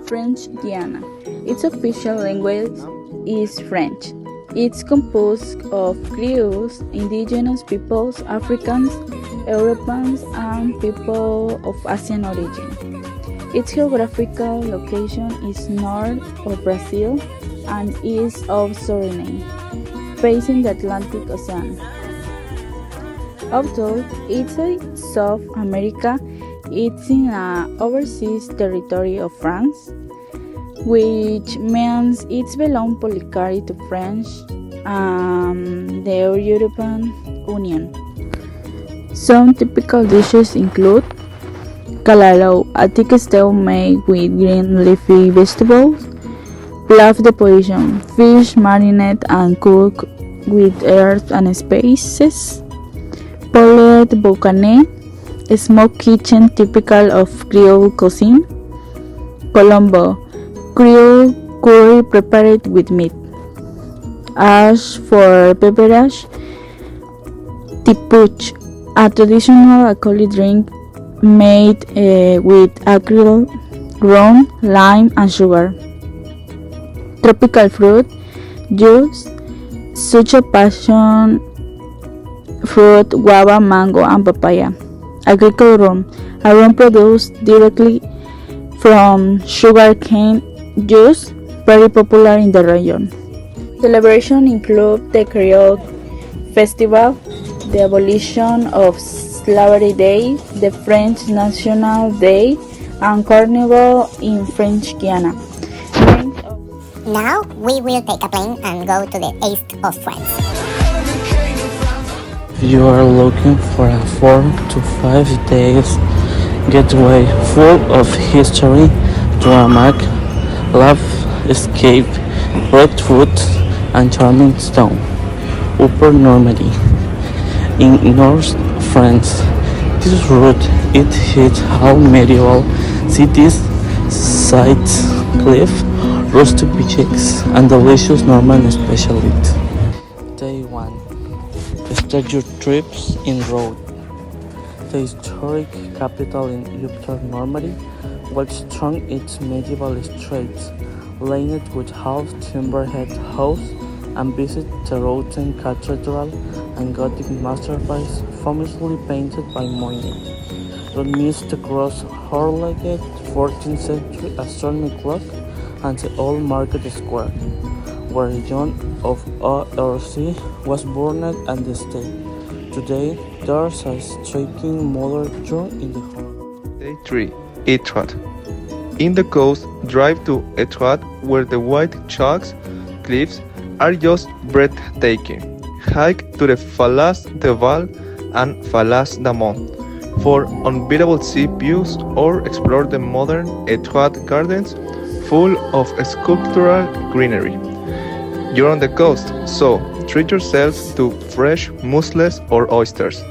French Guiana. Its official language is French. It's composed of Creoles, indigenous peoples, Africans, Europeans, and people of Asian origin. Its geographical location is north of Brazil and east of Suriname, facing the Atlantic Ocean. Although it's a South America, it's in an overseas territory of France, which means it belongs politically to France and the European Union. Some typical dishes include calalao, a thick stew made with green leafy vegetables, pilaf de pollo, fish marinated and cooked with herbs and spices, poulet boucané, a smoked kitchen typical of Creole cuisine, colombo, Creole curry prepared with meat, ash for beverage, tipuch, a traditional alcoholic drink made with agric, rum, lime, and sugar. Tropical fruit juice, such as passion fruit, guava, mango, and papaya. Agricultural rum, a rum produced directly from sugarcane juice, very popular in the region. Celebrations include the Creole Festival, the abolition of Slavery Day, the French National Day, and Carnival in French Guiana. Now we will take a plane and go to the east of France. If you are looking for a 4 to 5 days getaway full of history, drama, love, escape, great food, and charming town, Upper Normandy, in North France. This route it hits all medieval cities, sights, cliff, rustic beaches, and delicious Norman specialties. Day 1. Start your trips in Rhodes, the historic capital in Upper Normandy, while strong its medieval streets, lined with half-timbered houses, and visit the Rhodes Cathedral and Gothic masterpiece famously painted by Monet. Don't miss the cross-horned 14th century astronomy clock and the old market square, where John of Arc was born and stayed. Today, there's a striking modern church in the heart. Day 3. Etretat. In the coast, drive to Etretat, where the white chalk cliffs are just breathtaking. Hike to the Falaise de Val and Falaise d'Amont for unbeatable sea views, or explore the modern Etretat gardens full of sculptural greenery. You're on the coast, so treat yourself to fresh mussels or oysters,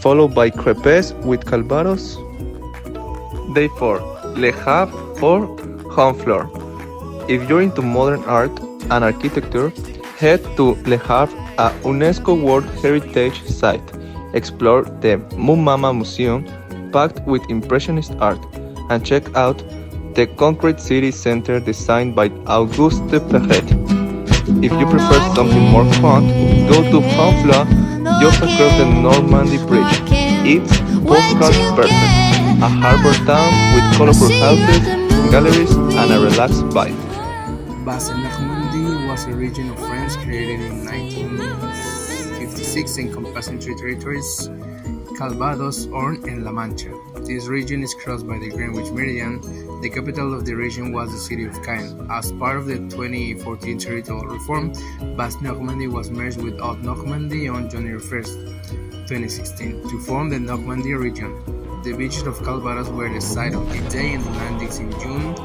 followed by crepes with calvados. Day 4. Le Havre or Honfleur. If you're into modern art and architecture, head to Le Havre, a UNESCO World Heritage Site. Explore the Moumama Museum, packed with Impressionist art, and check out the Concrete City Center designed by Auguste Perret. If you prefer something more fun, go to Honfleur, just across the Normandy Bridge. It's postcard perfect, a harbor town with colorful houses, galleries, and a relaxed vibe. Basse-Normandie was a region of France created in 1956 encompassing three territories: Calvados, Orne, and La Mancha. This region is crossed by the Greenwich Meridian. The capital of the region was the city of Caen. As part of the 2014 territorial reform, Basse-Normandie was merged with Haute-Normandie on January 1st, 2016, to form the Normandy region. The beaches of Calvados were the site of D-Day and the landings in June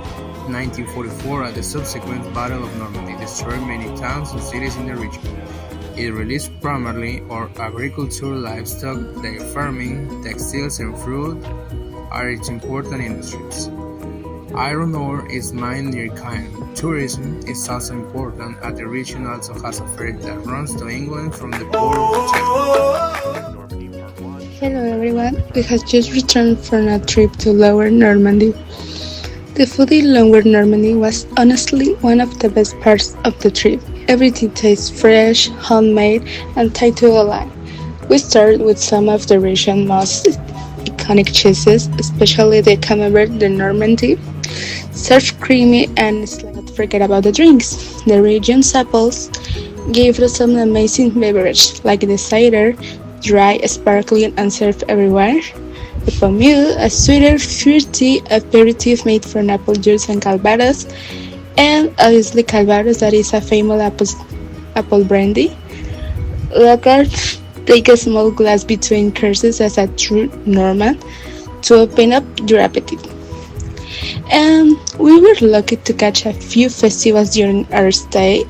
1944 at the subsequent Battle of Normandy, destroyed many towns and cities in the region. It relies primarily on agriculture, livestock, dairy farming, textiles, and fruit are its important industries. Iron ore is mined near Caen. Tourism is also important, as the region also has a ferry that runs to England from the port of Chester. Hello everyone, we have just returned from a trip to Lower Normandy. The food in Lower Normandy was honestly one of the best parts of the trip. Everything tastes fresh, homemade, and tied to a line. We started with some of the region's most iconic cheeses, especially the Camembert de Normandy, served creamy and let's not forget about the drinks. The region's apples gave us some amazing beverages like the cider, dry, sparkling, and served everywhere. The pommel, a sweeter, fruity aperitif made from apple juice and Calvados, and obviously Calvados, that is a famous apple brandy. Lockhart take a small glass between courses as a true Norman to open up your appetite. And we were lucky to catch a few festivals during our stay,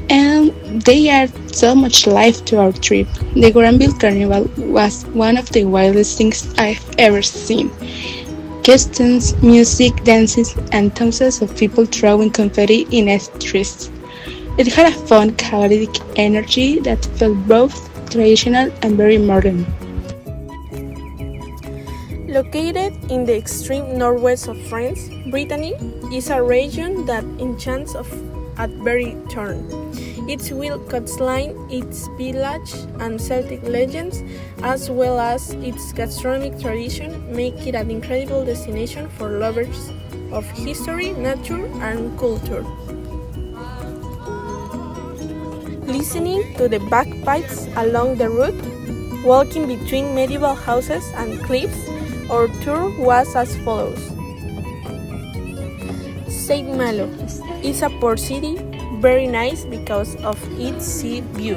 and they add so much life to our trip. The Granville Carnival was one of the wildest things I've ever seen. Costumes, music, dances, and thousands of people throwing confetti in the streets. It had a fun, chaotic energy that felt both traditional and very modern. Located in the extreme northwest of France, Brittany is a region that enchants at every turn. Its wild coastline, its village and Celtic legends, as well as its gastronomic tradition, make it an incredible destination for lovers of history, nature, and culture. Listening to the bagpipes along the route, walking between medieval houses and cliffs, our tour was as follows. Saint-Malo is a port city, very nice because of its sea view.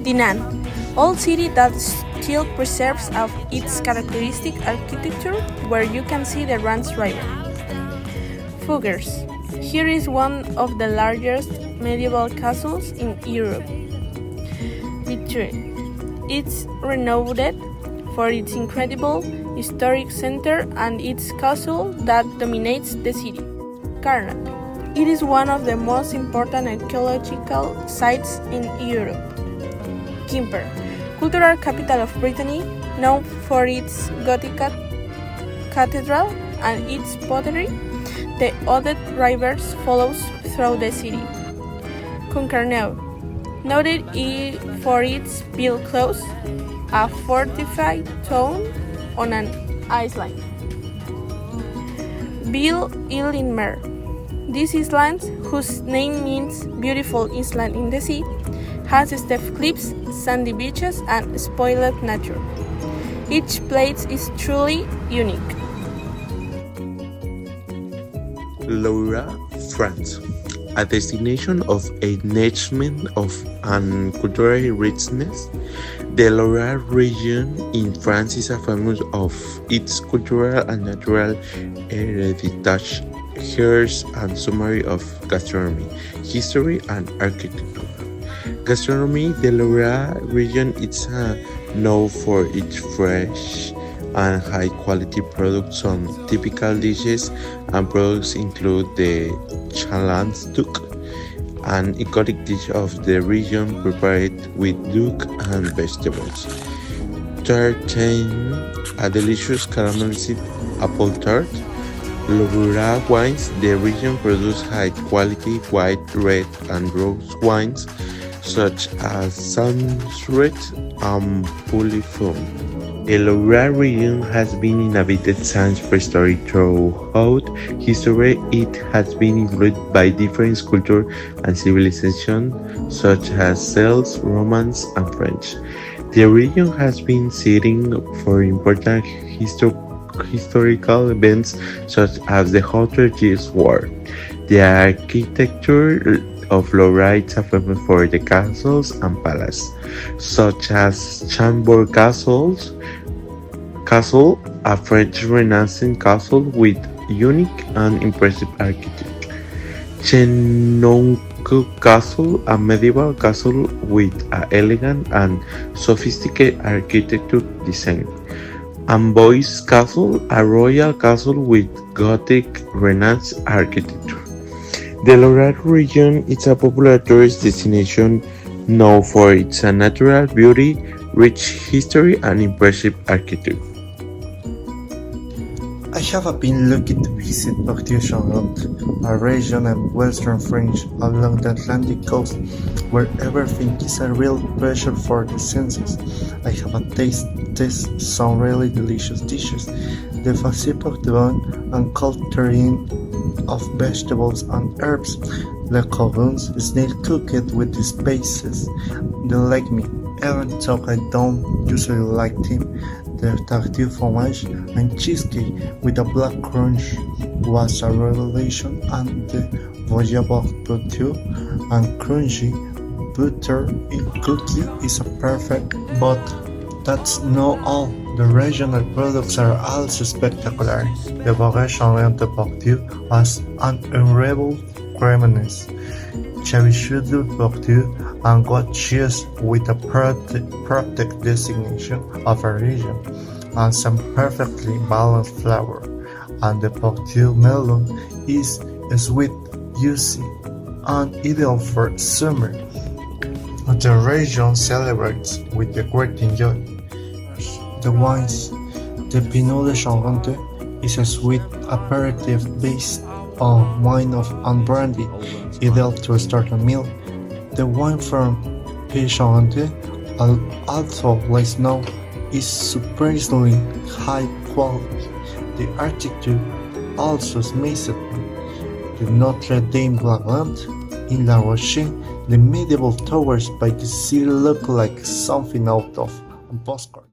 Dinan, old city that still preserves of its characteristic architecture, where you can see the Rance River. Fugers, here is one of the largest medieval castles in Europe. Vitry, it's renowned for its incredible historic center and its castle that dominates the city. Karnak, it is one of the most important archaeological sites in Europe. Quimper, cultural capital of Brittany, known for its Gothic cathedral and its pottery. The Odet River flows through the city. Concarneau, noted for its Bill Close, a fortified town on an island. Ville-Île-en-Mer. This island, whose name means beautiful island in the sea, has steep cliffs, sandy beaches, and spoiled nature. Each place is truly unique. Loira, France, a destination of enrichment and cultural richness. The Loire region in France is famous of its cultural and natural heritage, heritage and summary of gastronomy, history, and architecture. Gastronomy, the Loire region is known for its fresh and high-quality products. Some typical dishes and products include the chalandstouk, an iconic dish of the region prepared with duck and vegetables. Tartine, a delicious caramelized apple tart. Loira wines, the region produces high-quality white, red, and rose wines such as Sancerre and Pouilly-Fume. The Loira region has been inhabited since prehistory. Throughout history, it has been influenced by different cultures and civilizations such as Celts, Romans, and French. The region has been setting for important historical events such as the 100 Years' War. The architecture of Loira is famous for the castles and palaces, such as Chambord Castle, a French Renaissance castle with unique and impressive architecture. Chenonceau Castle, a medieval castle with an elegant and sophisticated architecture design. Amboise Castle, a royal castle with Gothic Renaissance architecture. The Loire region is a popular tourist destination known for its natural beauty, rich history, and impressive architecture. I have been lucky to visit Poitou-Charentes, a region and western French along the Atlantic coast where everything is a real pleasure for the senses. I have tasted some really delicious dishes. The facile portobello and cold terrine of vegetables and herbs, the coguns, snail cooked with the spices, they like me, even though I don't usually like them. The tartare fromage and cheesecake with a black crunch was a revelation, and the voyageur potato and crunchy butter cookie is a perfect, but that's not all. The regional products are also spectacular. The Baguette de Poitou has an unrivaled creaminess, Chavichou de Poitou, and got cheese with a perfect designation of a region and some perfectly balanced flavor. And the Poitou melon is sweet, juicy, and ideal for summer. The region celebrates with a great enjoy. The wines, the Pinot de Charente is a sweet aperitif based on wine and brandy, ideal to start a meal. The wine from Charente, although less known, is surprisingly high quality. The architecture also amazed me. The Notre Dame Blanc in La Roche, the medieval towers by the sea look like something out of a postcard.